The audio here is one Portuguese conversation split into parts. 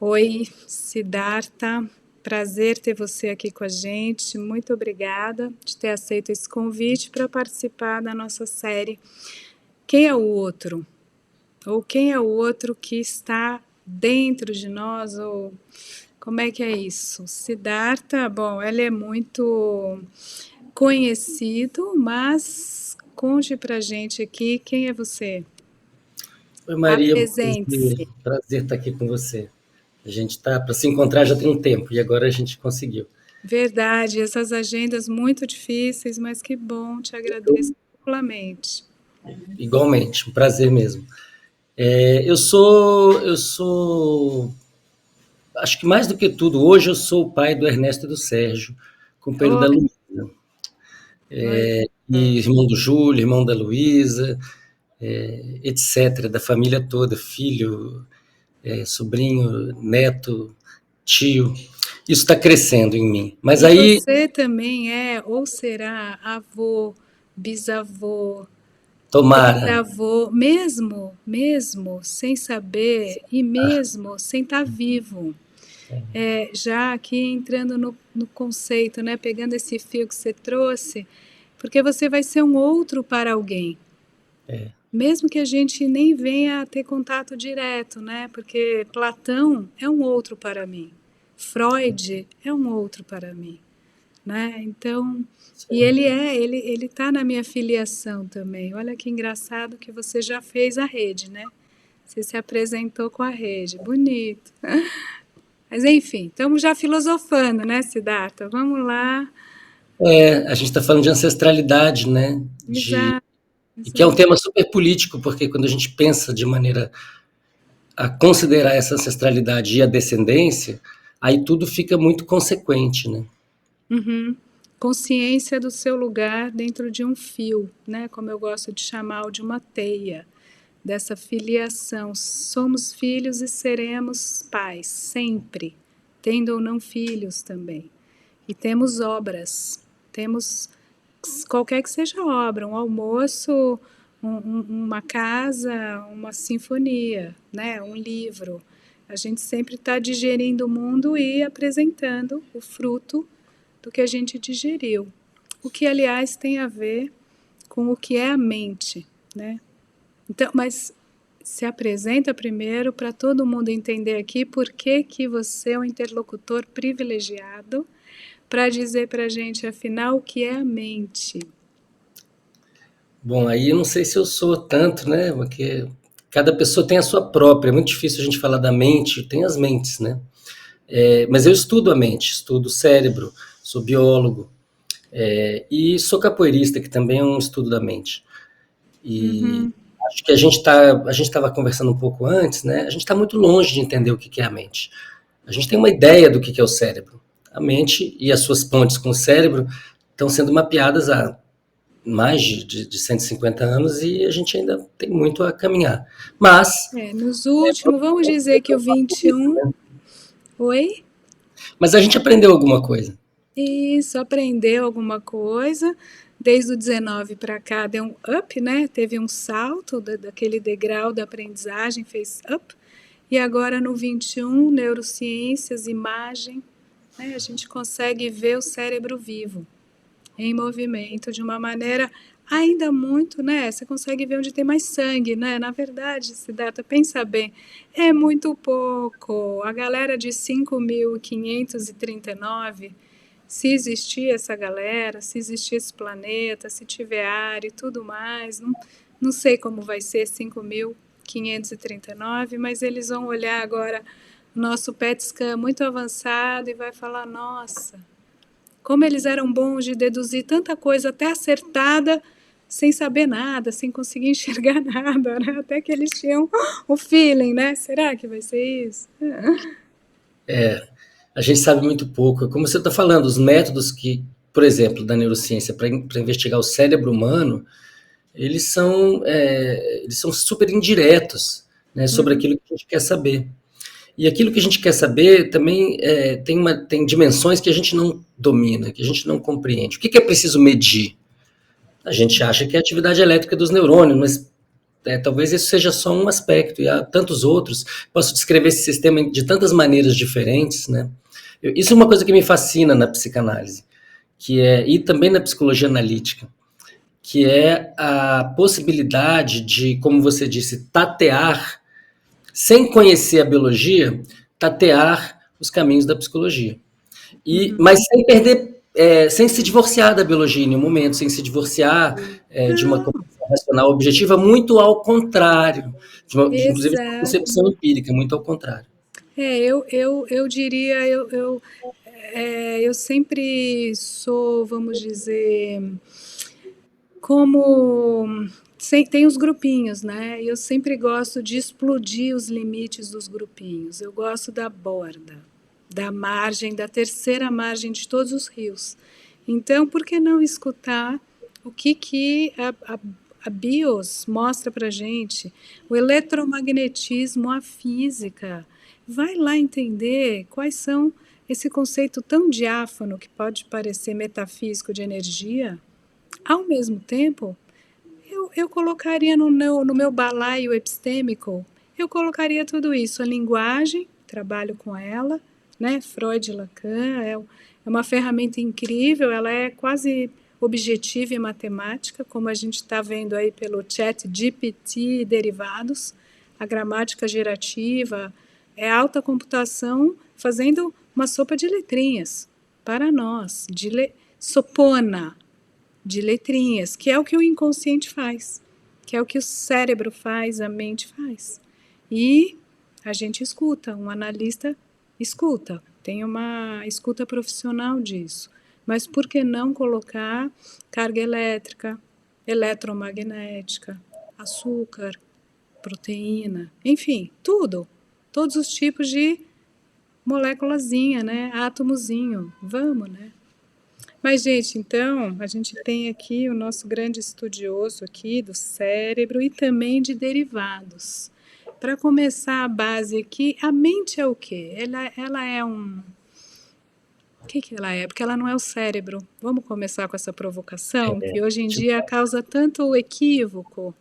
Oi, Siddhartha, prazer ter você aqui com a gente. Muito obrigada de ter aceito esse convite para participar da nossa série Quem é o Outro? Ou quem é o outro que está dentro de nós? Ou como é que é isso? Siddhartha, bom, ele é muito conhecido, mas conte pra gente aqui quem é você. Oi, Maria, Apresente-se. prazer estar aqui com você. A gente está para se encontrar já tem um tempo e agora a gente conseguiu. Verdade, essas agendas muito difíceis, mas que bom, te agradeço amplamente. Igualmente, um prazer mesmo. Eu sou, acho que mais do que tudo, hoje eu sou o pai do Ernesto e do Sérgio, companheiro da Olha, Luísa, olha. e irmão do Júlio, irmão da Luísa, etc., da família toda, filho, sobrinho, neto, tio. Isso está crescendo em mim. Mas E aí, você também é, ou será, avô, bisavô, tomara, trisavô, mesmo sem saber e mesmo sem estar vivo. Já aqui entrando no conceito, né, pegando esse fio que você trouxe, porque você vai ser um outro para alguém. Mesmo que a gente nem venha a ter contato direto, né? Porque Platão é um outro para mim. Freud é um outro para mim, né? Então, e ele tá na minha filiação também. Olha que engraçado que você já fez a rede, né? Você se apresentou com a rede, bonito. Mas enfim, estamos já filosofando, né, Siddhartha? Vamos lá. a gente está falando de ancestralidade, né? Exato, E que é um exato. tema super político, porque quando a gente pensa de maneira a considerar essa ancestralidade e a descendência, aí tudo fica muito consequente, né? Uhum. Consciência do seu lugar dentro de um fio, né? Como eu gosto de chamar, ou de uma teia, dessa filiação. Somos filhos e seremos pais, sempre, tendo ou não filhos também. E temos obras, temos qualquer que seja a obra, um almoço, uma casa, uma sinfonia, né? Um livro. A gente sempre está digerindo o mundo e apresentando o fruto do que a gente digeriu. O que, aliás, tem a ver com o que é a mente, né? Então, mas se apresenta primeiro para todo mundo entender aqui por que que você é um interlocutor privilegiado para dizer para a gente, afinal, o que é a mente. Bom, aí eu não sei se eu sou tanto, né? Porque cada pessoa tem a sua própria. É muito difícil a gente falar da mente, tem as mentes, né? Mas eu estudo a mente, estudo o cérebro, sou biólogo, e sou capoeirista, que também é um estudo da mente. E Uhum. acho que a gente estava conversando um pouco antes, né? A gente está muito longe de entender o que é a mente. A gente tem uma ideia do que é o cérebro. A mente e as suas pontes com o cérebro estão sendo mapeadas há mais de 150 anos e a gente ainda tem muito a caminhar. Nos últimos, vamos dizer que o 21. Oi? Mas a gente aprendeu alguma coisa. Isso, aprendeu alguma coisa. Desde o 19 para cá deu um up, né? Teve um salto daquele degrau da aprendizagem, fez up. E agora no 21, neurociências, imagem, né? A gente consegue ver o cérebro vivo, em movimento, de uma maneira ainda muito, né? Você consegue ver onde tem mais sangue, né? Na verdade, Siddhartha, pensa bem, é muito pouco. A galera de 5.539, se existir essa galera, se existir esse planeta, se tiver ar e tudo mais, não sei como vai ser 5.539, mas eles vão olhar agora o nosso PET scan muito avançado e vai falar, nossa, como eles eram bons de deduzir tanta coisa até acertada, sem saber nada, sem conseguir enxergar nada, né? Até que eles tinham o feeling, né? Será que vai ser isso? A gente sabe muito pouco. Como você está falando, os métodos que, por exemplo, da neurociência para investigar o cérebro humano, eles são super indiretos, né, sobre Uhum. aquilo que a gente quer saber. E aquilo que a gente quer saber também tem dimensões que a gente não domina, que a gente não compreende. O que é preciso medir? A gente acha que é a atividade elétrica dos neurônios, mas talvez isso seja só um aspecto, e há tantos outros. Posso descrever esse sistema de tantas maneiras diferentes, né? Isso é uma coisa que me fascina na psicanálise, e também na psicologia analítica, que é a possibilidade de, como você disse, tatear, sem conhecer a biologia, tatear os caminhos da psicologia. Mas sem perder, sem se divorciar da biologia em nenhum momento, sem se divorciar de uma Não, concepção racional objetiva, muito ao contrário, inclusive de uma exato. concepção empírica, muito ao contrário. Eu diria, eu sempre sou, vamos dizer, como tem os grupinhos, né? Eu sempre gosto de explodir os limites dos grupinhos. Eu gosto da borda, da margem, da terceira margem de todos os rios. Então, por que não escutar o que a BIOS mostra para gente? O eletromagnetismo, a física. Vai lá entender quais são esse conceito tão diáfano que pode parecer metafísico de energia. Ao mesmo tempo, eu colocaria no meu balaio epistêmico, eu colocaria tudo isso, a linguagem, trabalho com ela, né? Freud e Lacan, é uma ferramenta incrível, ela é quase objetiva e matemática, como a gente está vendo aí pelo chat GPT e derivados, a gramática gerativa, é alta computação fazendo uma sopa de letrinhas para nós, sopona, de letrinhas, que é o que o inconsciente faz, que é o que o cérebro faz, a mente faz. E a gente escuta, um analista escuta, tem uma escuta profissional disso. Mas por que não colocar carga elétrica, eletromagnética, açúcar, proteína, enfim, tudo, todos os tipos de moléculazinha, né, átomozinho, vamos, né? Mas, gente, então, a gente tem aqui o nosso grande estudioso aqui do cérebro e também de derivados. Para começar a base aqui, a mente é o quê? Ela é um... O que ela é? Porque ela não é o cérebro. Vamos começar com essa provocação, que hoje em dia causa tanto equívoco.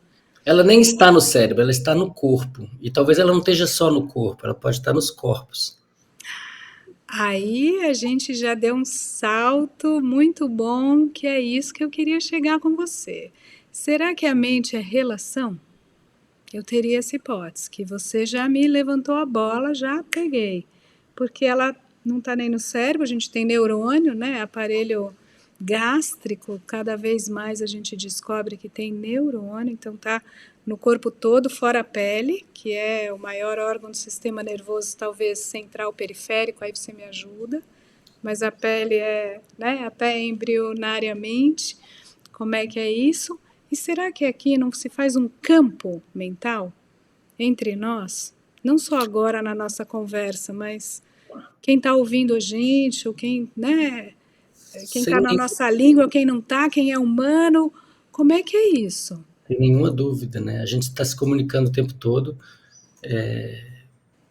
Ela nem está no cérebro, ela está no corpo. E talvez ela não esteja só no corpo, ela pode estar nos corpos. Aí a gente já deu um salto muito bom, que é isso que eu queria chegar com você. Será que a mente é relação? Eu teria essa hipótese, que você já me levantou a bola, já peguei. Porque ela não está nem no cérebro, a gente tem neurônio, né? Aparelho gástrico, cada vez mais a gente descobre que tem neurônio, então tá no corpo todo, fora a pele, que é o maior órgão do sistema nervoso, talvez central periférico, aí você me ajuda. Mas a pele é, né, até embrionariamente, como é que é isso? E será que aqui não se faz um campo mental entre nós? Não só agora na nossa conversa, mas quem está ouvindo a gente, ou quem, né, quem está Sem, na nossa língua, quem não está, quem é humano, como é que é isso? sem nenhuma dúvida, né? A gente está se comunicando o tempo todo,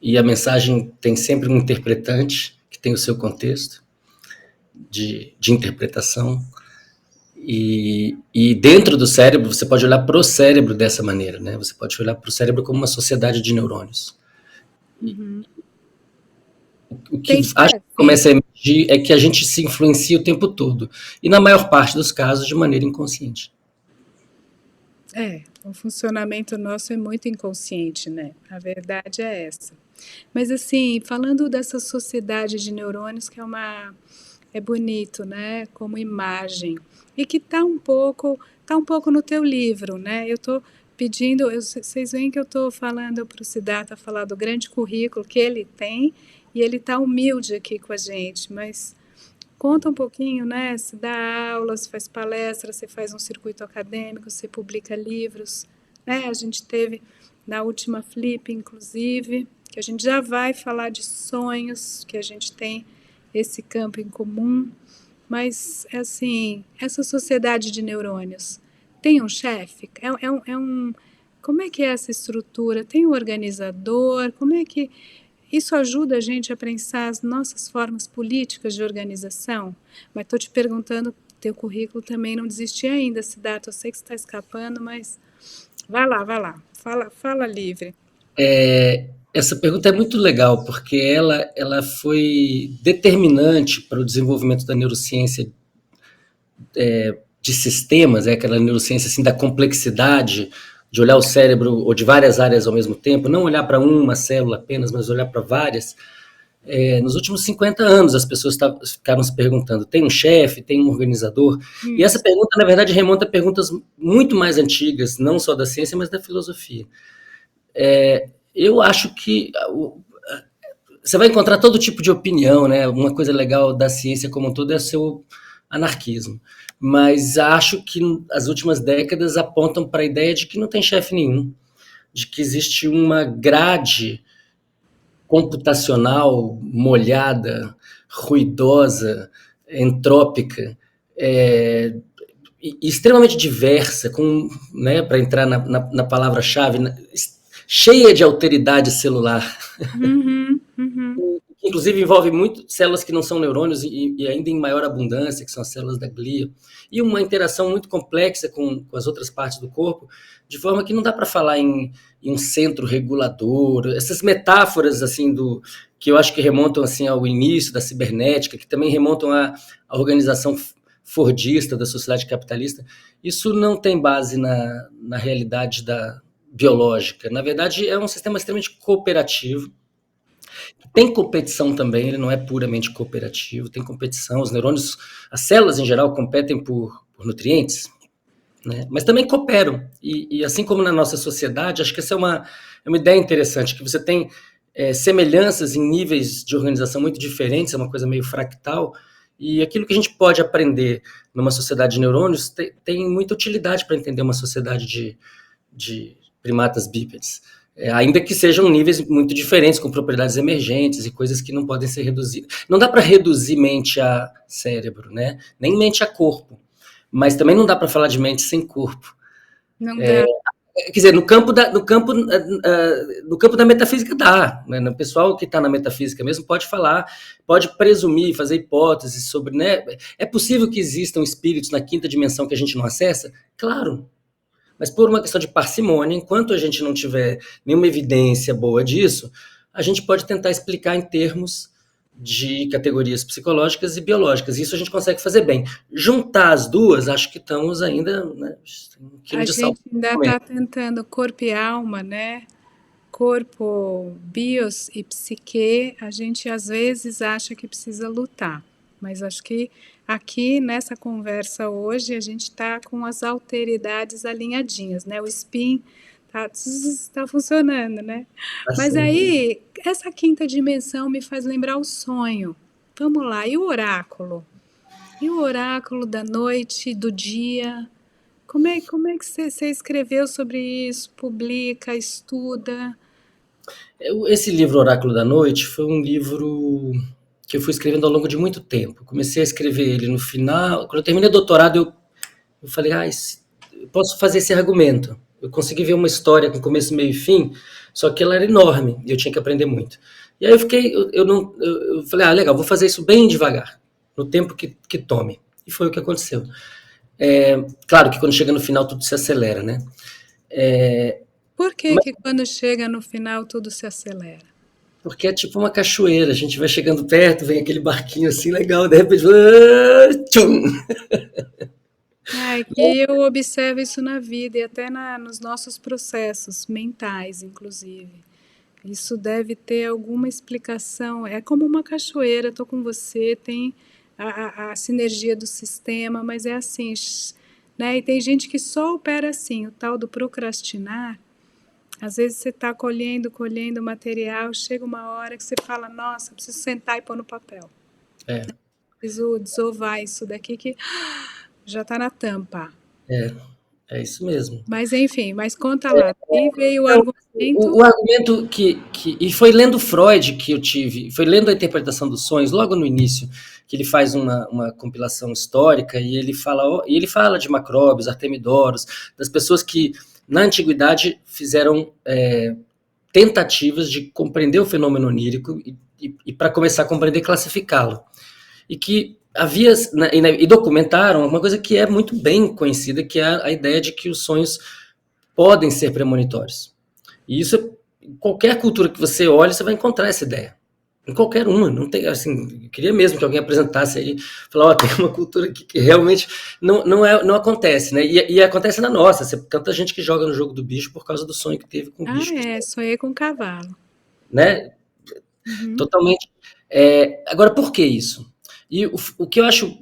e a mensagem tem sempre um interpretante que tem o seu contexto de interpretação. E dentro do cérebro, você pode olhar para o cérebro dessa maneira, né? Você pode olhar para o cérebro como uma sociedade de neurônios. Uhum. O que acho que começa a emergir é que a gente se influencia o tempo todo. E na maior parte dos casos, de maneira inconsciente. O funcionamento nosso é muito inconsciente, né? A verdade é essa. Mas assim, falando dessa sociedade de neurônios, que é bonito, né? Como imagem. E que tá um pouco no teu livro, né? Eu estou pedindo, vocês veem que eu estou falando para o Siddhartha falar do grande currículo que ele tem, e ele está humilde aqui com a gente, mas conta um pouquinho, né? Você dá aulas, faz palestras, você faz um circuito acadêmico, você publica livros, né? A gente teve na última Flip, inclusive, que a gente já vai falar de sonhos, que a gente tem esse campo em comum, mas, assim, essa sociedade de neurônios tem um chefe? Como é que é essa estrutura? Tem um organizador? Como é que isso ajuda a gente a pensar as nossas formas políticas de organização? Mas estou te perguntando Teu currículo também não desisti ainda, Siddhartha. Eu sei que você está escapando, mas vai lá, vai lá. Fala livre. Essa pergunta é muito legal, porque ela foi determinante para o desenvolvimento da neurociência de sistemas, aquela neurociência assim, da complexidade, de olhar o cérebro ou de várias áreas ao mesmo tempo, não olhar para uma célula apenas, mas olhar para várias. Nos últimos 50 anos, as pessoas ficaram se perguntando: tem um chefe, tem um organizador? E essa pergunta, na verdade, remonta a perguntas muito mais antigas, não só da ciência, mas da filosofia. Eu acho que você vai encontrar todo tipo de opinião, né? Uma coisa legal da ciência como um todo é o seu anarquismo. Mas acho que as últimas décadas apontam para a ideia de que não tem chefe nenhum, de que existe uma grade computacional molhada, ruidosa, entrópica, extremamente diversa, né, para entrar na palavra-chave, cheia de alteridade celular. Inclusive envolve muito células que não são neurônios e ainda em maior abundância, que são as células da glia, e uma interação muito complexa com as outras partes do corpo, de forma que não dá para falar em um centro regulador. Essas metáforas assim que eu acho que remontam assim ao início da cibernética, que também remontam à organização fordista da sociedade capitalista, isso não tem base na realidade biológica. Na verdade, é um sistema extremamente cooperativo. Tem competição também, ele não é puramente cooperativo, tem competição, os neurônios, as células em geral competem por nutrientes, né? Mas também cooperam, e assim como na nossa sociedade, acho que essa é uma ideia interessante, que você tem semelhanças em níveis de organização muito diferentes, é uma coisa meio fractal, e aquilo que a gente pode aprender numa sociedade de neurônios tem muita utilidade para entender uma sociedade de primatas bípedes. Ainda que sejam níveis muito diferentes, com propriedades emergentes e coisas que não podem ser reduzidas. Não dá para reduzir mente a cérebro, né? Nem mente a corpo. Mas também não dá para falar de mente sem corpo. Não dá. Quer dizer, no campo da metafísica dá. Né? O pessoal que está na metafísica mesmo pode falar, pode presumir, fazer hipóteses sobre... Né? É possível que existam espíritos na quinta dimensão que a gente não acessa? Claro. Mas por uma questão de parcimônia, enquanto a gente não tiver nenhuma evidência boa disso, a gente pode tentar explicar em termos de categorias psicológicas e biológicas. Isso a gente consegue fazer bem. Juntar as duas, acho que estamos ainda... Né, um quilo de sal. A gente ainda está tentando corpo e alma, né? Corpo, bios e psique, a gente às vezes acha que precisa lutar. Mas acho que aqui nessa conversa hoje a gente está com as alteridades alinhadinhas, né? O spin tá funcionando, né? Mas aí, essa quinta dimensão me faz lembrar o sonho. Vamos lá, e o oráculo? E o oráculo da noite, do dia? Como é que você escreveu sobre isso? Publica, estuda? Esse livro Oráculo da Noite foi um livro que eu fui escrevendo ao longo de muito tempo. Comecei a escrever ele no final. Quando eu terminei o doutorado, eu falei, eu posso fazer esse argumento. Eu consegui ver uma história com começo, meio e fim, só que ela era enorme e eu tinha que aprender muito. E aí eu falei, legal, vou fazer isso bem devagar, no tempo que tome. E foi o que aconteceu. Claro que quando chega no final tudo se acelera, né? Por que quando chega no final tudo se acelera? Porque é tipo uma cachoeira, a gente vai chegando perto, vem aquele barquinho assim legal, de repente, tchum! Que eu observo isso na vida e até nos nossos processos mentais, inclusive. Isso deve ter alguma explicação. É como uma cachoeira, estou com você, tem a sinergia do sistema, mas é assim, né? E tem gente que só opera assim, o tal do procrastinar. Às vezes você está colhendo material, chega uma hora que você fala, nossa, preciso sentar e pôr no papel. Preciso desovar isso daqui que já está na tampa. É isso mesmo. Mas enfim, conta lá. Aí veio o argumento. O argumento e foi lendo Freud que eu tive, foi lendo a interpretação dos sonhos, logo no início, que ele faz uma compilação histórica e ele fala de Macróbios, Artemidoros, das pessoas que na antiguidade fizeram tentativas de compreender o fenômeno onírico e para começar a compreender, classificá-lo. E que havia, né, e documentaram uma coisa que é muito bem conhecida, que é a ideia de que os sonhos podem ser premonitórios. E isso, em qualquer cultura que você olhe, você vai encontrar essa ideia. Em qualquer uma, não tem, assim, eu queria mesmo que alguém apresentasse aí, falar, ó, tem uma cultura aqui que realmente não acontece, né? E acontece na nossa, tanta gente que joga no jogo do bicho por causa do sonho que teve com o bicho, Sonhei com um cavalo. né? Uhum. Totalmente. Agora, por que isso? E o que eu acho,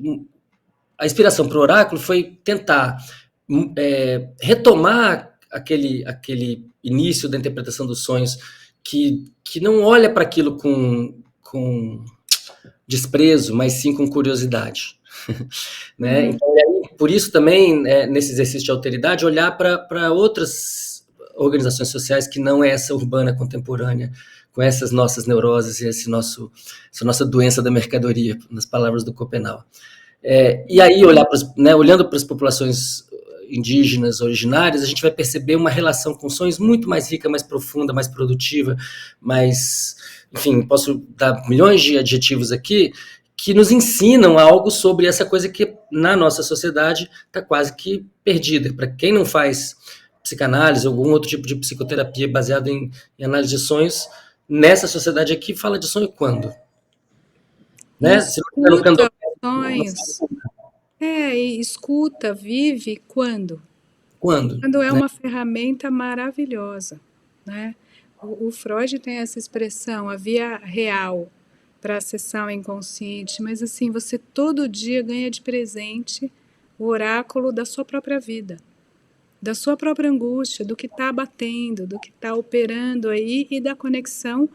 a inspiração para o oráculo foi tentar retomar aquele início da interpretação dos sonhos que não olha para aquilo com desprezo, mas sim com curiosidade. Né? Uhum. Então, por isso também, nesse exercício de alteridade, olhar para outras organizações sociais que não é essa urbana contemporânea, com essas nossas neuroses e essa nossa doença da mercadoria, nas palavras do Copenau. E aí, olhando para as populações indígenas originárias, a gente vai perceber uma relação com sonhos muito mais rica, mais profunda, mais produtiva, mais... Enfim, posso dar milhões de adjetivos aqui, que nos ensinam algo sobre essa coisa que na nossa sociedade está quase que perdida. Para quem não faz psicanálise ou algum outro tipo de psicoterapia baseado em análise de sonhos, nessa sociedade aqui fala de sonho quando? Né? Se não tiver no Escuta candomblé, os sonhos. E escuta, vive quando? quando? Quando é Né? uma ferramenta maravilhosa, né? O Freud tem essa expressão, a via real para acessar o inconsciente, mas assim, você todo dia ganha de presente o oráculo da sua própria vida, da sua própria angústia, do que está batendo, do que está operando aí e da conexão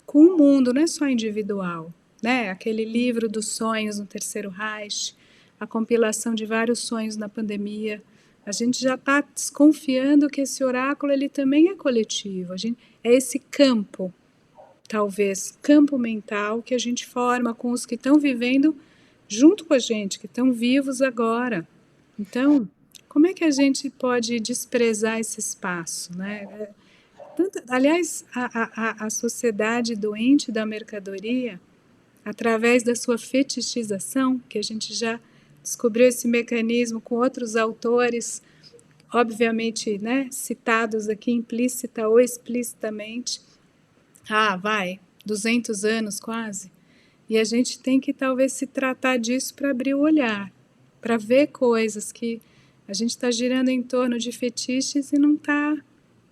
com o mundo, não é só individual, né? Aquele livro dos sonhos no Terceiro Reich, a compilação de vários sonhos na pandemia. A gente já está desconfiando que esse oráculo ele também é coletivo. É esse campo, talvez, campo mental que a gente forma com os que estão vivendo junto com a gente, que estão vivos agora. Então, como é que a gente pode desprezar esse espaço, né? Aliás, a sociedade doente da mercadoria, através da sua fetichização, que a gente já descobriu esse mecanismo com outros autores, obviamente, né, citados aqui implícita ou explicitamente. 200 anos quase. E a gente tem que talvez se tratar disso para abrir o olhar, para ver coisas que a gente está girando em torno de fetiches e não está,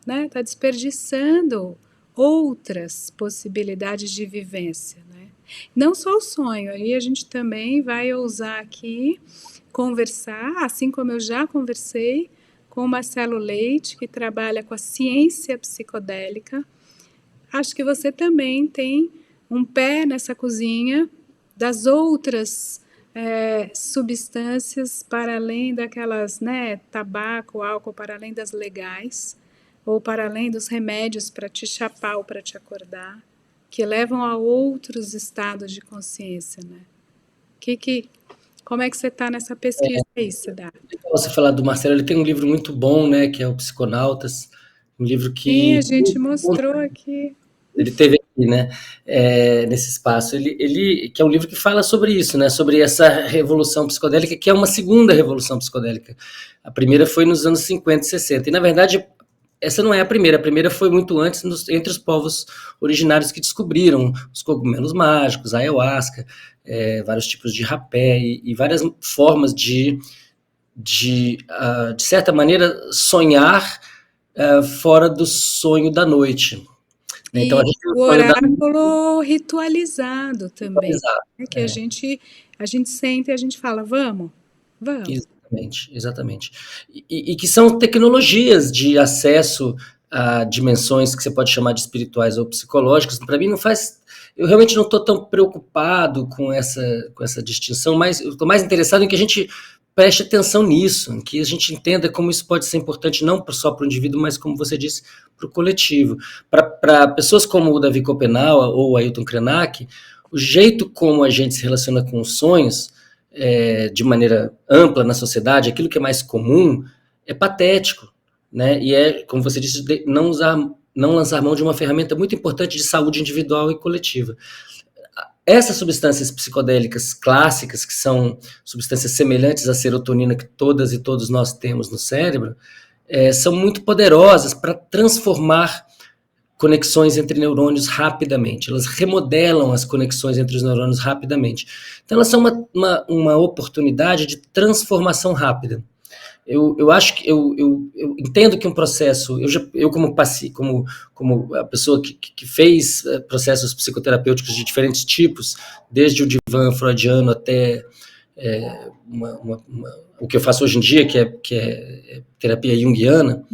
né, tá desperdiçando outras possibilidades de vivência, né? Não só o sonho, aí a gente também vai ousar aqui conversar, assim como eu já conversei com o Marcelo Leite, que trabalha com a ciência psicodélica. Acho que você também tem um pé nessa cozinha das outras substâncias para além daquelas, né, tabaco, álcool, para além das legais, ou para além dos remédios para te chapar ou para te acordar, que levam a outros estados de consciência, né? Como é que você está nessa pesquisa aí, Cidade? Você falar do Marcelo, ele tem um livro muito bom, né, que é o Psiconautas, um livro Sim, a que gente mostrou aqui. ele teve aqui, né, nesse espaço. Ele que é um livro que fala sobre isso, né, sobre essa revolução psicodélica, que é uma segunda revolução psicodélica. A primeira foi nos anos 50 e 60. E, na verdade, essa não é a primeira foi muito antes entre os povos originários que descobriram os cogumelos mágicos, a ayahuasca, vários tipos de rapé e várias formas de certa maneira, sonhar fora do sonho da noite. Então, a E gente tem o o sonho da noite oráculo ritualizado também, atualizado. né, que a gente senta e a gente fala, vamos, vamos. Exatamente, exatamente. E que são tecnologias de acesso a dimensões que você pode chamar de espirituais ou psicológicas. Para mim, não faz. Eu realmente não estou tão preocupado com essa distinção, mas eu estou mais interessado em que a gente preste atenção nisso, em que a gente entenda como isso pode ser importante, não só para o indivíduo, mas, como você disse, para o coletivo. Para pessoas como o Davi Copenaua ou o Ailton Krenak, o jeito como a gente se relaciona com os sonhos de maneira ampla na sociedade, aquilo que é mais comum, é patético, né? E como você disse, não lançar mão de uma ferramenta muito importante de saúde individual e coletiva. essas substâncias psicodélicas clássicas, que são substâncias semelhantes à serotonina que todas e todos nós temos no cérebro, são muito poderosas para transformar conexões entre neurônios rapidamente. Elas remodelam as conexões entre os neurônios rapidamente. Então, elas são uma oportunidade de transformação rápida. Eu acho que eu entendo que um processo, eu como a pessoa que fez processos psicoterapêuticos de diferentes tipos, desde o divã freudiano até o que eu faço hoje em dia, que é terapia junguiana,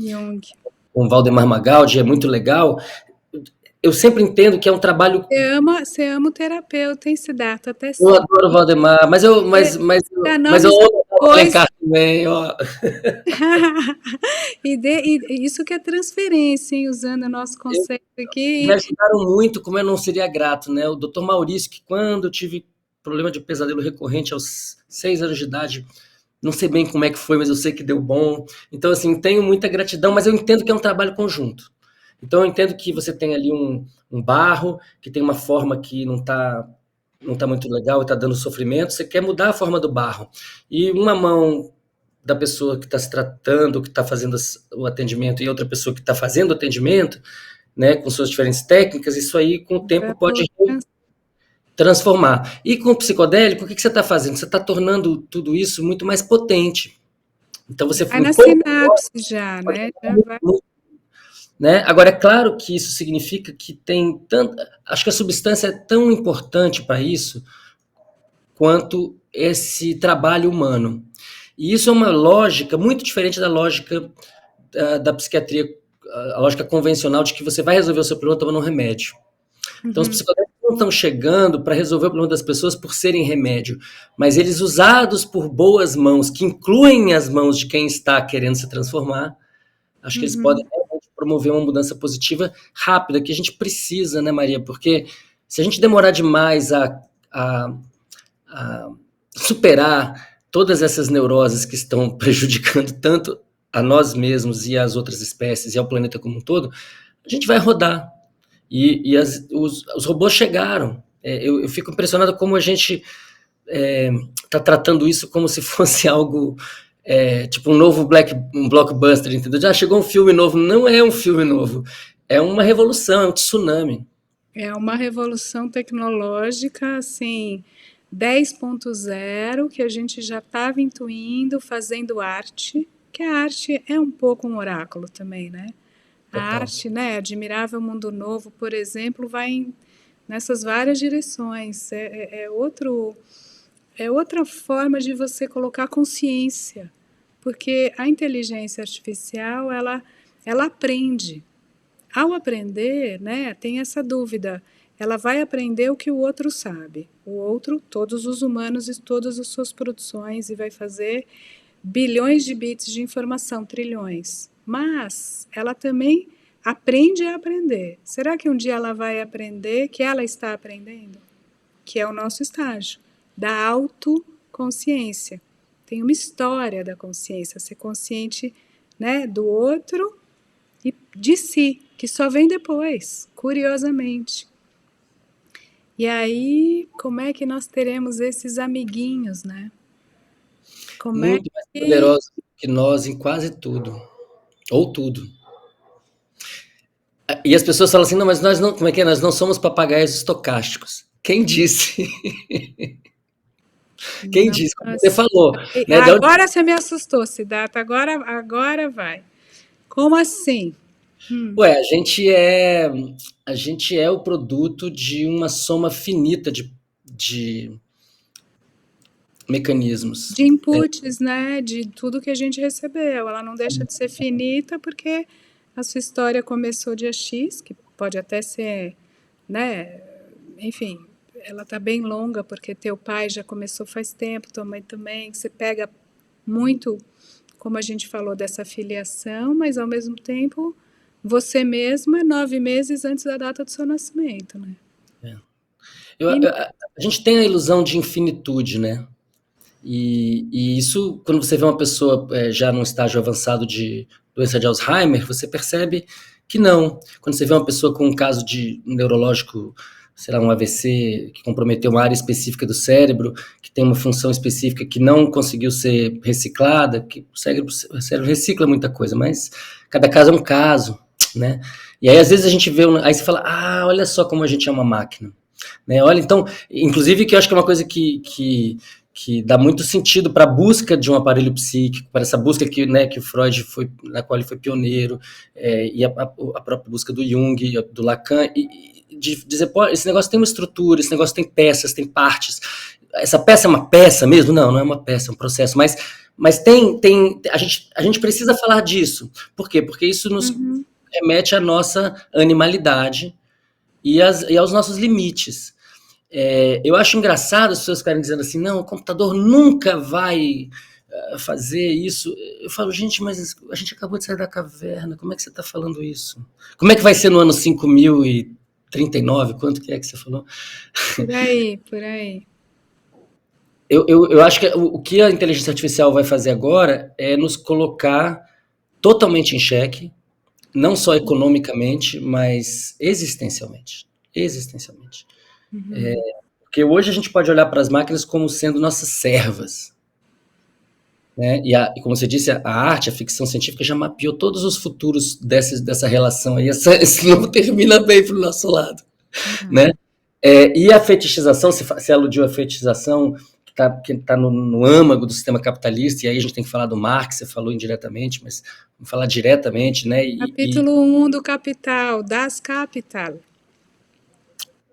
com Valdemar Magaldi, é muito legal. Eu sempre entendo que é um trabalho... Você ama o terapeuta, hein, Siddhartha? Até eu adoro o Valdemar, mas eu amo o Alencar também, ó. E isso que é transferência, hein, usando o nosso conceito aqui. Me ajudaram muito, como eu não seria grato, né? O Dr. Maurício, que quando eu tive problema de pesadelo recorrente aos 6 anos de idade, não sei bem como é que foi, mas eu sei que deu bom. Então, assim, tenho muita gratidão, mas eu entendo que é um trabalho conjunto. Então, eu entendo que você tem ali um barro, que tem uma forma que não tá muito legal e está dando sofrimento, você quer mudar a forma do barro. E uma mão da pessoa que está se tratando, que está fazendo o atendimento, e outra pessoa que está fazendo o atendimento, né, com suas diferentes técnicas, isso aí, com o tempo, pode transformar. E com o psicodélico, o que você está fazendo? Você está tornando tudo isso muito mais potente. Então, você vai na sinapse já, né? Já vai. Né? Agora, é claro que isso significa que tem tanto... Acho que a substância é tão importante para isso quanto esse trabalho humano. E isso é uma lógica muito diferente da lógica da psiquiatria, a lógica convencional de que você vai resolver o seu problema tomando um remédio. Então, os psicodélicos não estão chegando para resolver o problema das pessoas por serem remédio, mas eles usados por boas mãos, que incluem as mãos de quem está querendo se transformar, acho que eles podem realmente promover uma mudança positiva rápida, que a gente precisa, né, Maria? Porque se a gente demorar demais a superar todas essas neuroses que estão prejudicando tanto a nós mesmos e às outras espécies e ao planeta como um todo, a gente vai rodar. E os robôs chegaram. Eu fico impressionado como a gente está tratando isso como se fosse algo... tipo um novo um blockbuster, entendeu? Já chegou um filme novo. Não é um filme novo, é uma revolução, é um tsunami. É uma revolução tecnológica, assim, 10.0, que a gente já estava intuindo, fazendo arte, que a arte é um pouco um oráculo também, né? A arte, né, Admirável Mundo Novo, por exemplo, vai nessas várias direções. É outra forma de você colocar consciência, porque a inteligência artificial, ela aprende. Ao aprender, né, tem essa dúvida, ela vai aprender o que o outro sabe. O outro, todos os humanos e todas as suas produções, e vai fazer bilhões de bits de informação, trilhões. Mas ela também aprende a aprender. Será que um dia ela vai aprender que ela está aprendendo? Que é o nosso estágio da autoconsciência. Tem uma história da consciência, ser consciente, né, do outro e de si, que só vem depois, curiosamente. E aí, como é que nós teremos esses amiguinhos, né? Muito mais poderosos que nós em quase tudo, ou tudo. E as pessoas falam assim, não, mas nós não, como é que é? Nós não somos papagaios estocásticos. Quem disse? Quem disse? Como você falou. Né? Agora você me assustou, Siddhartha. Agora vai. Como assim? Ué, a gente é o produto de uma soma finita de mecanismos. De inputs, né? De tudo que a gente recebeu. Ela não deixa de ser finita porque a sua história começou dia X, que pode até ser, né? Enfim, ela está bem longa, porque teu pai já começou faz tempo, tua mãe também. Você pega muito, como a gente falou, dessa filiação, mas ao mesmo tempo, você mesmo é 9 meses antes da data do seu nascimento, né? A gente tem a ilusão de infinitude, né? E isso, quando você vê uma pessoa já num estágio avançado de doença de Alzheimer, você percebe que não. Quando você vê uma pessoa com um caso de neurológico sei lá, um AVC que comprometeu uma área específica do cérebro, que tem uma função específica que não conseguiu ser reciclada, que o cérebro recicla muita coisa, mas cada caso é um caso, né? E aí, às vezes, a gente vê, aí você fala, olha só como a gente é uma máquina, né? Olha, então, inclusive, que eu acho que é uma coisa que dá muito sentido para a busca de um aparelho psíquico, para essa busca que, né, que o Freud foi, na qual ele foi pioneiro, e a própria busca do Jung, do Lacan, e de dizer, pô, esse negócio tem uma estrutura, esse negócio tem peças, tem partes. Essa peça é uma peça mesmo? Não, não é uma peça, é um processo, mas a gente precisa falar disso. Por quê? Porque isso nos remete à nossa animalidade e aos nossos limites. Eu acho engraçado as pessoas ficarem dizendo assim, não, o computador nunca vai fazer isso. Eu falo, gente, mas a gente acabou de sair da caverna, como é que você está falando isso? Como é que vai ser no ano 5039? Quanto que é que você falou? Por aí, por aí. Eu acho que o que a inteligência artificial vai fazer agora é nos colocar totalmente em xeque, não só economicamente, mas existencialmente. Existencialmente. Porque hoje a gente pode olhar para as máquinas como sendo nossas servas. Né? E como você disse, a arte, a ficção científica já mapeou todos os futuros dessa relação aí. Esse não termina bem para o nosso lado. Né? E a fetichização, se aludiu à fetichização, que tá no âmago do sistema capitalista, e aí a gente tem que falar do Marx, você falou indiretamente, mas vamos falar diretamente. Né? Capítulo 1 do Capital, Das Kapital.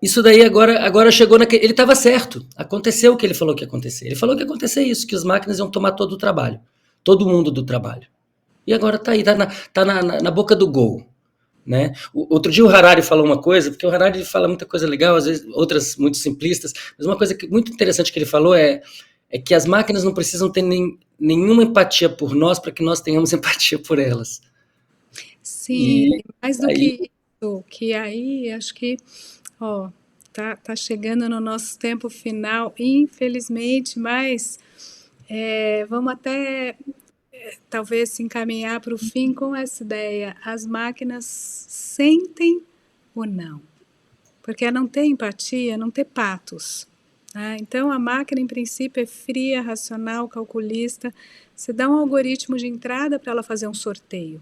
Isso daí agora chegou naquele. Ele estava certo. Aconteceu o que ele falou que ia acontecer. Ele falou que ia acontecer isso, que as máquinas iam tomar todo o trabalho. Todo mundo do trabalho. E agora está aí, tá na boca do gol. Né? Outro dia o Harari falou uma coisa, porque o Harari fala muita coisa legal, às vezes outras muito simplistas, mas uma coisa muito interessante que ele falou é que as máquinas não precisam ter nenhuma empatia por nós para que nós tenhamos empatia por elas. Sim, mais do que isso, que aí acho que tá chegando no nosso tempo final, infelizmente, mas vamos até talvez se encaminhar para o fim com essa ideia. As máquinas sentem ou não? Porque não ter empatia, não ter patos. Né? Então a máquina, em princípio, é fria, racional, calculista. Você dá um algoritmo de entrada para ela fazer um sorteio.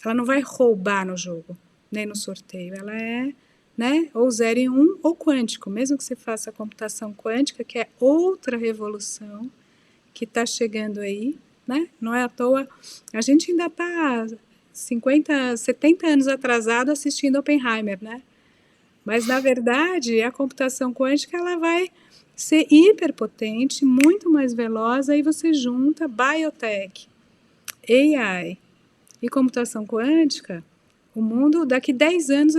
Ela não vai roubar no jogo, nem no sorteio. Ela é, né, ou 0 e 1 ou quântico. Mesmo que você faça a computação quântica, que é outra revolução que está chegando aí, né? Não é à toa. A gente ainda está 50, 70 anos atrasado assistindo Oppenheimer, né? Mas, na verdade, a computação quântica ela vai ser hiperpotente, muito mais veloz, aí você junta biotech, AI e computação quântica, o mundo, daqui 10 anos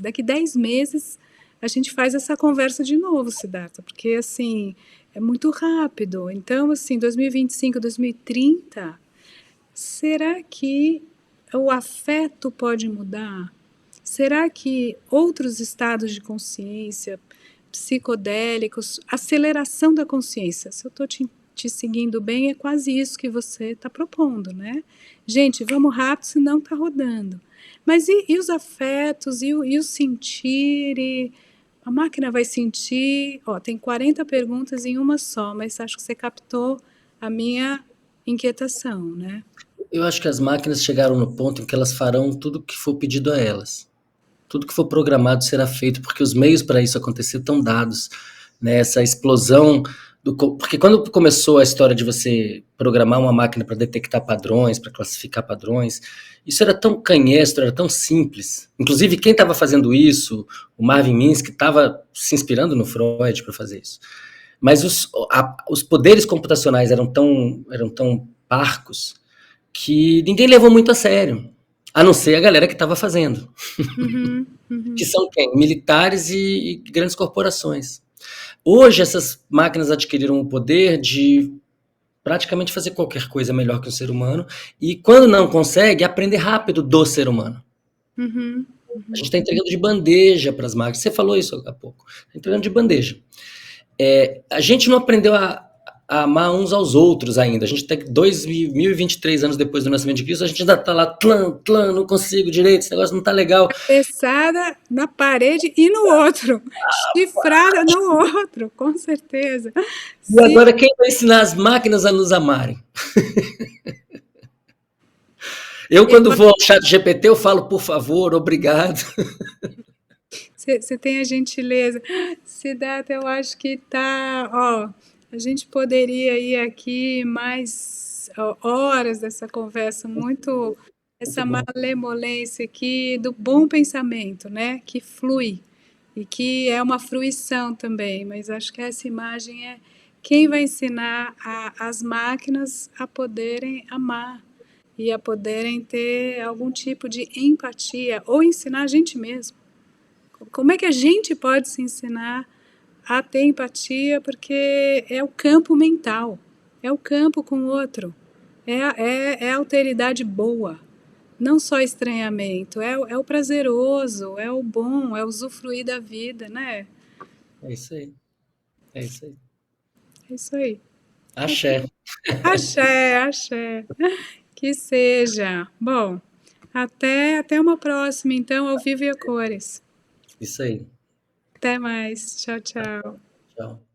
daqui 10 meses a gente faz essa conversa de novo, Siddhartha, porque assim, é muito rápido. Então, assim, 2025, 2030, será que o afeto pode mudar? Será que outros estados de consciência, psicodélicos, aceleração da consciência, se eu estou te seguindo bem, é quase isso que você está propondo, né? Gente, vamos rápido, senão está rodando. Mas e os afetos, e o sentir, a máquina vai sentir, tem 40 perguntas em uma só, mas acho que você captou a minha inquietação, né? Eu acho que as máquinas chegaram no ponto em que elas farão tudo o que for pedido a elas. Tudo que for programado será feito, porque os meios para isso acontecer estão dados. Né? Essa explosão porque quando começou a história de você programar uma máquina para detectar padrões, para classificar padrões, isso era tão canhestro, era tão simples. Inclusive, quem estava fazendo isso, o Marvin Minsky, estava se inspirando no Freud para fazer isso. Mas os poderes computacionais eram tão parcos que ninguém levou muito a sério, a não ser a galera que estava fazendo. Que são quem? Militares e grandes corporações. Hoje, essas máquinas adquiriram o poder de praticamente fazer qualquer coisa melhor que o ser humano e, quando não consegue, aprender rápido do ser humano. A gente está entregando de bandeja para as máquinas. Você falou isso há pouco. Está entregando de bandeja. A gente não aprendeu a a amar uns aos outros ainda. A gente tem 2023 anos depois do nascimento de Cristo, a gente ainda está lá, não consigo direito, esse negócio não está legal. Cabeçada na parede e no outro, chifrada no outro, com certeza. E agora quem vai ensinar as máquinas a nos amarem? Eu, quando vou ao chat GPT, eu falo, por favor, obrigado. Você tem a gentileza. Siddhartha, eu acho que tá, ó, a gente poderia ir aqui mais horas dessa conversa, muito essa malemolência aqui do bom pensamento, né, que flui e que é uma fruição também, mas acho que essa imagem é quem vai ensinar as máquinas a poderem amar e a poderem ter algum tipo de empatia ou ensinar a gente mesmo. Como é que a gente pode se ensinar a ter empatia? Porque é o campo mental, é o campo com o outro, é a alteridade boa, não só estranhamento, é o prazeroso, é o bom, é o usufruir da vida, né? É isso aí. É isso aí. É isso aí. Axé. Axé, axé. Que seja. Bom, até uma próxima, então, ao vivo e a cores. Isso aí. Até mais. Tchau, tchau. Tchau.